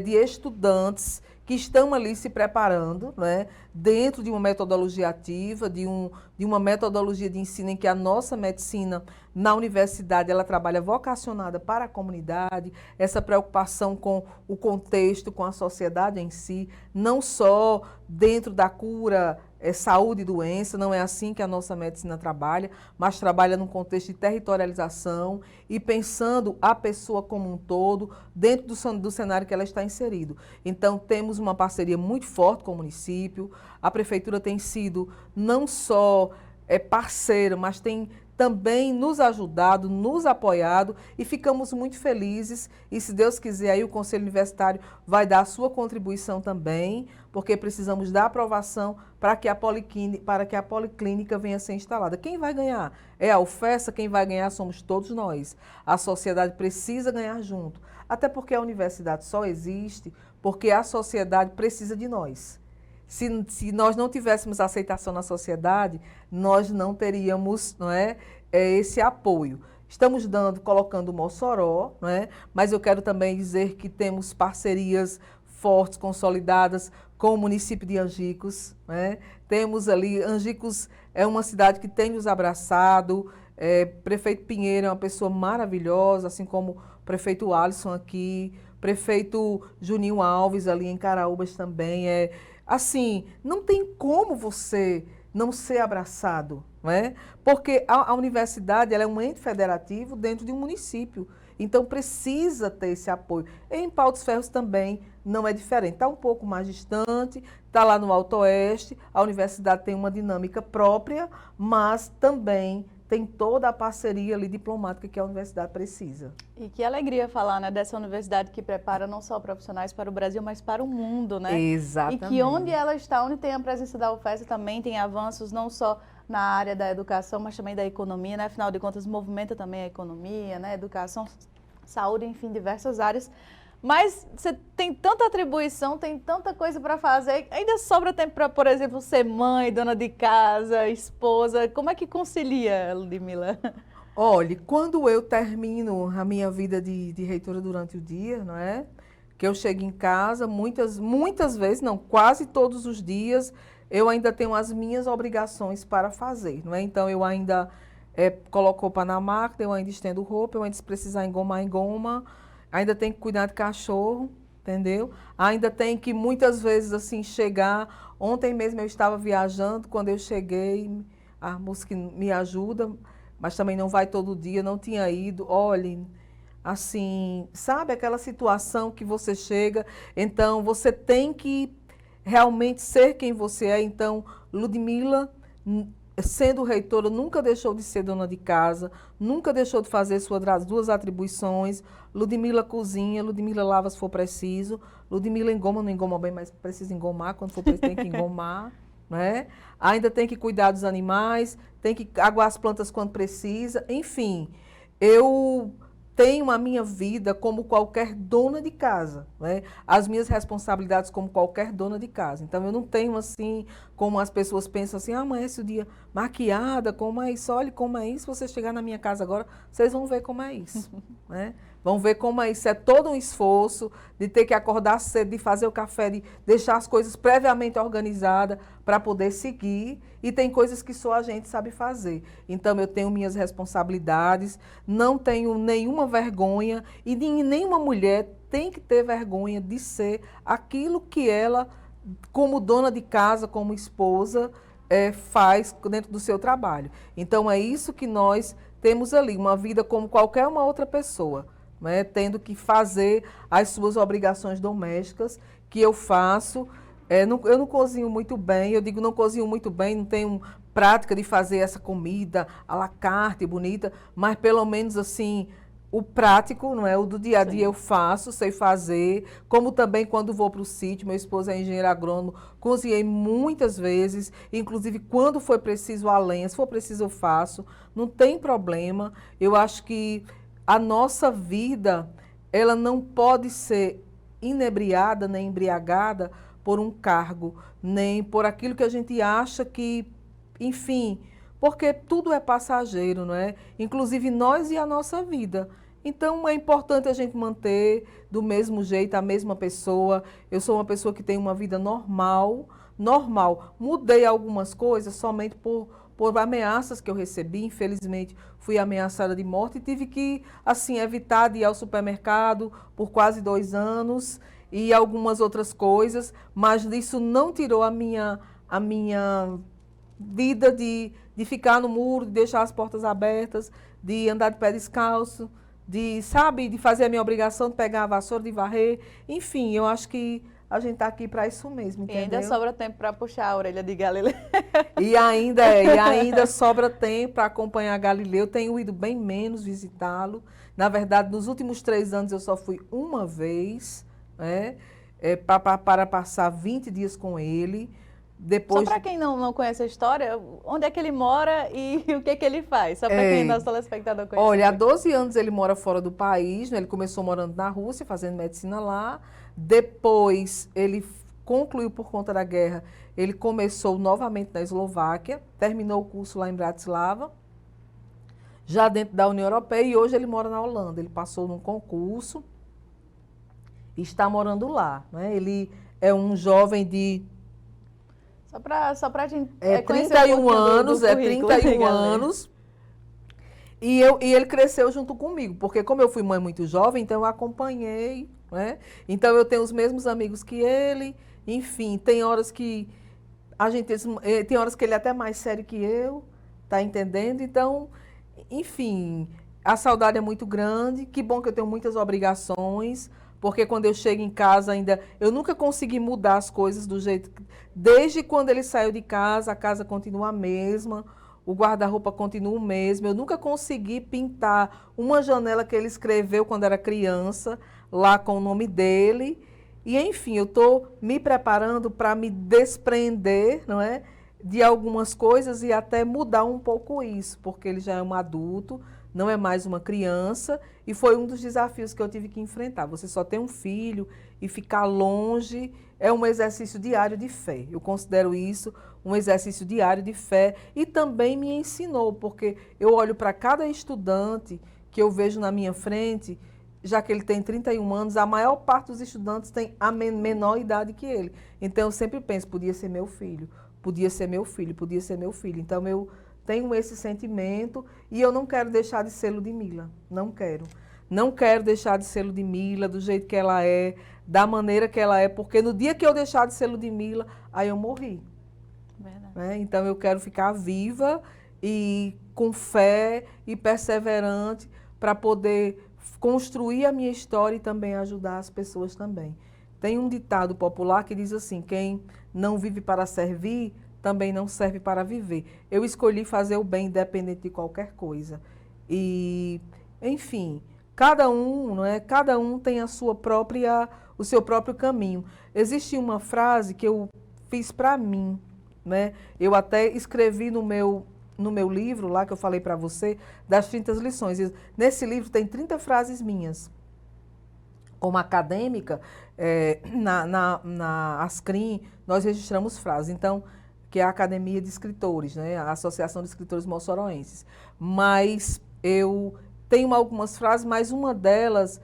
de estudantes que estão ali se preparando, né, dentro de uma metodologia ativa, de uma metodologia de ensino em que a nossa medicina na universidade ela trabalha vocacionada para a comunidade, essa preocupação com o contexto, com a sociedade em si, não só dentro da cura, saúde e doença, não é assim que a nossa medicina trabalha, mas trabalha num contexto de territorialização e pensando a pessoa como um todo dentro do cenário que ela está inserido. Então, temos uma parceria muito forte com o município, a prefeitura tem sido não só parceira, mas tem também nos ajudado, nos apoiado e ficamos muito felizes e se Deus quiser aí o Conselho Universitário vai dar a sua contribuição também, porque precisamos da aprovação para que a policlínica venha a ser instalada. Quem vai ganhar? É a UFESA, quem vai ganhar somos todos nós. A sociedade precisa ganhar junto, até porque a universidade só existe porque a sociedade precisa de nós. Se nós não tivéssemos aceitação na sociedade, nós não teríamos, não é, esse apoio. Estamos colocando Mossoró, não é? Mas eu quero também dizer que temos parcerias fortes, consolidadas com o município de Angicos. Né? Temos ali, Angicos é uma cidade que tem nos abraçado, prefeito Pinheiro é uma pessoa maravilhosa, assim como o prefeito Alisson aqui, prefeito Juninho Alves ali em Caraúbas também, assim, não tem como você não ser abraçado, não é? Porque a universidade ela é um ente federativo dentro de um município, então precisa ter esse apoio. Em Pau dos Ferros também não é diferente, está um pouco mais distante, está lá no Alto Oeste, a universidade tem uma dinâmica própria, mas também tem toda a parceria ali diplomática que a universidade precisa. E que alegria falar, né, dessa universidade que prepara não só profissionais para o Brasil, mas para o mundo, né? Exatamente. E que onde ela está, onde tem a presença da UFES, também tem avanços não só na área da educação, mas também da economia, né? Afinal de contas, movimenta também a economia, né? Educação, saúde, enfim, diversas áreas. Mas você tem tanta atribuição, tem tanta coisa para fazer, ainda sobra tempo para, por exemplo, ser mãe, dona de casa, esposa. Como é que concilia, Ludmila? Olha, quando eu termino a minha vida de reitora durante o dia, não é? Que eu chego em casa, muitas vezes, não, quase todos os dias, eu ainda tenho as minhas obrigações para fazer, não é? Então, eu ainda coloco roupa na máquina, eu ainda estendo roupa, eu ainda se precisar engomar, engoma. Ainda tem que cuidar de cachorro, entendeu? Ainda tem que, muitas vezes, assim, chegar. Ontem mesmo eu estava viajando, quando eu cheguei, a moça que me ajuda, mas também não vai todo dia, não tinha ido. Olhe, assim, sabe aquela situação que você chega, então você tem que realmente ser quem você é. Então, Ludmila, sendo reitora, nunca deixou de ser dona de casa, nunca deixou de fazer suas duas atribuições. Ludmila cozinha, Ludmila lava se for preciso, Ludmila engoma, não engoma bem, mas precisa engomar, quando for preciso tem que engomar, né? Ainda tem que cuidar dos animais, tem que aguar as plantas quando precisa, enfim, eu tenho a minha vida como qualquer dona de casa, né? As minhas responsabilidades como qualquer dona de casa. Então, eu não tenho assim, como as pessoas pensam assim, amanhece o dia maquiada, como é isso? Olha como é isso, você chegar na minha casa agora, vocês vão ver como é isso, né? Vão ver como é isso, é todo um esforço de ter que acordar cedo, de fazer o café, de deixar as coisas previamente organizadas para poder seguir, e tem coisas que só a gente sabe fazer. Então, eu tenho minhas responsabilidades, não tenho nenhuma vergonha, e nenhuma mulher tem que ter vergonha de ser aquilo que ela, como dona de casa, como esposa, faz dentro do seu trabalho. Então, é isso que nós temos ali, uma vida como qualquer uma outra pessoa, né, tendo que fazer as suas obrigações domésticas, que eu faço. Eu não cozinho muito bem, eu digo não cozinho muito bem, não tenho prática de fazer essa comida à la carte, bonita, mas pelo menos assim, o prático, não é? O do dia a dia eu faço, sei fazer, como também quando vou para o sítio, meu esposo é engenheiro agrônomo, cozinhei muitas vezes, inclusive quando foi preciso a lenha, se for preciso eu faço, não tem problema. Eu acho que a nossa vida, ela não pode ser inebriada nem embriagada por um cargo, nem por aquilo que a gente acha que, enfim, porque tudo é passageiro, não é? Inclusive nós e a nossa vida. Então é importante a gente manter do mesmo jeito a mesma pessoa. Eu sou uma pessoa que tem uma vida normal. Mudei algumas coisas somente por ameaças que eu recebi. Infelizmente, fui ameaçada de morte e tive que, assim, evitar de ir ao supermercado por quase 2 anos e algumas outras coisas, mas isso não tirou a minha vida de ficar no muro, de deixar as portas abertas, de andar de pé descalço, de fazer a minha obrigação, de pegar a vassoura, de varrer. Enfim, eu acho que a gente está aqui para isso mesmo, entendeu? E ainda sobra tempo para puxar a orelha de Galileu. E ainda sobra tempo para acompanhar Galileu. Eu tenho ido bem menos visitá-lo. Na verdade, nos últimos 3 anos eu só fui uma vez, né, para passar 20 dias com ele. Depois... Só para quem não conhece a história, onde é que ele mora e o que ele faz? Só para quem nosso telespectador conhece. Olha, há 12 anos ele mora fora do país, né? Ele começou morando na Rússia, fazendo medicina lá. Depois ele concluiu por conta da guerra, ele começou novamente na Eslováquia, terminou o curso lá em Bratislava, já dentro da União Europeia, e hoje ele mora na Holanda. Ele passou num concurso e está morando lá, né? Ele é um jovem de... Só para a gente 31 anos, 31 anos. E ele cresceu junto comigo, porque como eu fui mãe muito jovem, então eu acompanhei, né? Então eu tenho os mesmos amigos que ele, enfim, tem horas que ele é até mais sério que eu, tá entendendo? Então, enfim, a saudade é muito grande, que bom que eu tenho muitas obrigações, porque quando eu chego em casa ainda, eu nunca consegui mudar as coisas do jeito... Desde quando ele saiu de casa, a casa continua a mesma, o guarda-roupa continua o mesmo, eu nunca consegui pintar uma janela que ele escreveu quando era criança, lá com o nome dele, e enfim, eu estou me preparando para me desprender, não é, de algumas coisas e até mudar um pouco isso, porque ele já é um adulto, não é mais uma criança, e foi um dos desafios que eu tive que enfrentar. Você só tem um filho e ficar longe é um exercício diário de fé. Eu considero isso um exercício diário de fé e também me ensinou, porque eu olho para cada estudante que eu vejo na minha frente, já que ele tem 31 anos, a maior parte dos estudantes tem a menor idade que ele. Então eu sempre penso, podia ser meu filho, podia ser meu filho, podia ser meu filho. Então eu tenho esse sentimento e eu não quero deixar de ser Ludmila, não quero. Não quero deixar de ser Ludmila do jeito que ela é, da maneira que ela é, porque no dia que eu deixar de ser Ludmila, aí eu morri. Verdade. Né? Então eu quero ficar viva e com fé e perseverante para poder construir a minha história e também ajudar as pessoas também. Tem um ditado popular que diz assim, quem não vive para servir, também não serve para viver. Eu escolhi fazer o bem independente de qualquer coisa. E, enfim, cada um, não é? Cada um tem o seu próprio caminho. Existe uma frase que eu fiz para mim, né? Eu até escrevi no meu livro, lá que eu falei para você, das 30 lições. Nesse livro tem 30 frases minhas. Como acadêmica, na Ascrim, nós registramos frases. Então, que é a Academia de Escritores, né? A Associação de Escritores Mossoroenses. Mas eu tenho algumas frases, mas uma delas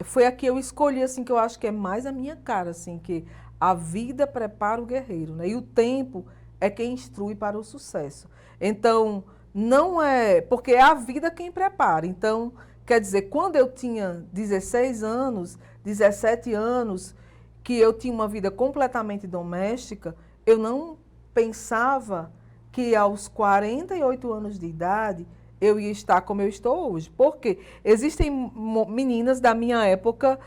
foi a que eu escolhi, assim, que eu acho que é mais a minha cara, assim, que a vida prepara o guerreiro, né? E o tempo é quem instrui para o sucesso. Então, não é... Porque é a vida quem prepara. Então, quer dizer, quando eu tinha 16 anos, 17 anos, que eu tinha uma vida completamente doméstica, eu não pensava que aos 48 anos de idade eu ia estar como eu estou hoje. Porque existem meninas da minha época,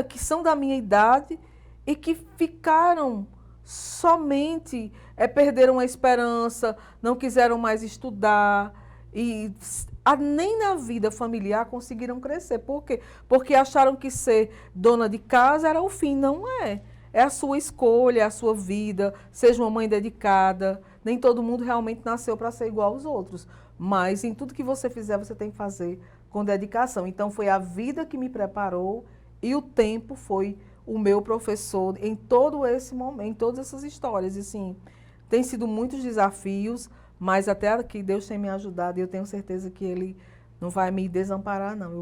que são da minha idade e que ficaram somente, perderam a esperança, não quiseram mais estudar e nem na vida familiar conseguiram crescer. Por quê? Porque acharam que ser dona de casa era o fim. Não é. É a sua escolha, é a sua vida, seja uma mãe dedicada. Nem todo mundo realmente nasceu para ser igual aos outros. Mas em tudo que você fizer, você tem que fazer com dedicação. Então foi a vida que me preparou e o tempo foi o meu professor em todo esse momento, em todas essas histórias. E, assim, tem sido muitos desafios, mas até que Deus tem me ajudado e eu tenho certeza que Ele não vai me desamparar, não.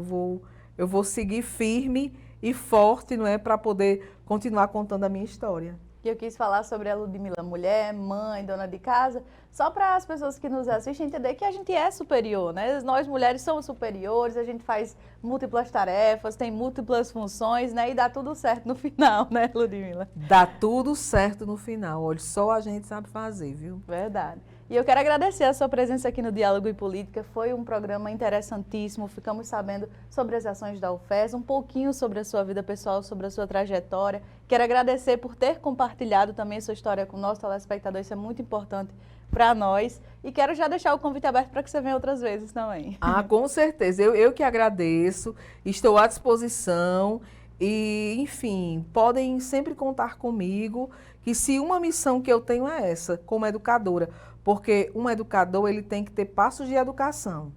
Eu vou seguir firme e forte, não é, para poder continuar contando a minha história. E eu quis falar sobre a Ludmila, mulher, mãe, dona de casa, só para as pessoas que nos assistem entender que a gente é superior, né? Nós mulheres somos superiores, a gente faz múltiplas tarefas, tem múltiplas funções, né? E dá tudo certo no final, né, Ludmila? Dá tudo certo no final, olha, só a gente sabe fazer, viu? Verdade. E eu quero agradecer a sua presença aqui no Diálogo e Política, foi um programa interessantíssimo, ficamos sabendo sobre as ações da UFES, um pouquinho sobre a sua vida pessoal, sobre a sua trajetória. Quero agradecer por ter compartilhado também a sua história com o nosso telespectador, isso é muito importante para nós. E quero já deixar o convite aberto para que você venha outras vezes também. Ah, com certeza, eu que agradeço, estou à disposição. E, enfim, podem sempre contar comigo, que se uma missão que eu tenho é essa, como educadora, porque um educador ele tem que ter passos de educação.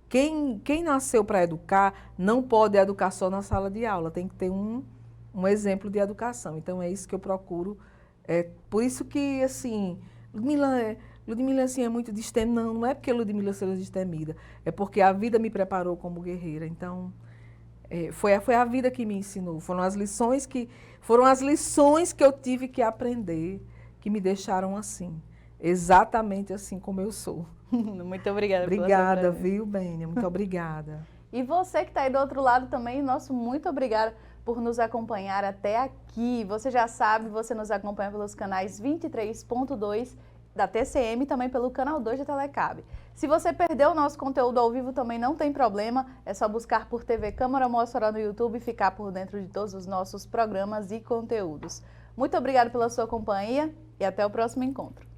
Quem nasceu para educar não pode educar só na sala de aula, tem que ter um exemplo de educação. Então é isso que eu procuro. Por isso que, assim, Ludmila assim, é muito destemida. Não é porque Ludmila seja destemida, é porque a vida me preparou como guerreira. Então, foi a vida que me ensinou, foram as lições que eu tive que aprender, que me deixaram assim, exatamente assim como eu sou. Muito obrigada. Obrigada, viu, Bênia? Muito obrigada. E você que está aí do outro lado também, nosso muito obrigada por nos acompanhar até aqui. Você já sabe, você nos acompanha pelos canais 23.2 da TCM e também pelo canal 2 da Telecab. Se você perdeu o nosso conteúdo ao vivo também não tem problema, é só buscar por TV Câmara Mossoró no YouTube e ficar por dentro de todos os nossos programas e conteúdos. Muito obrigada pela sua companhia e até o próximo encontro.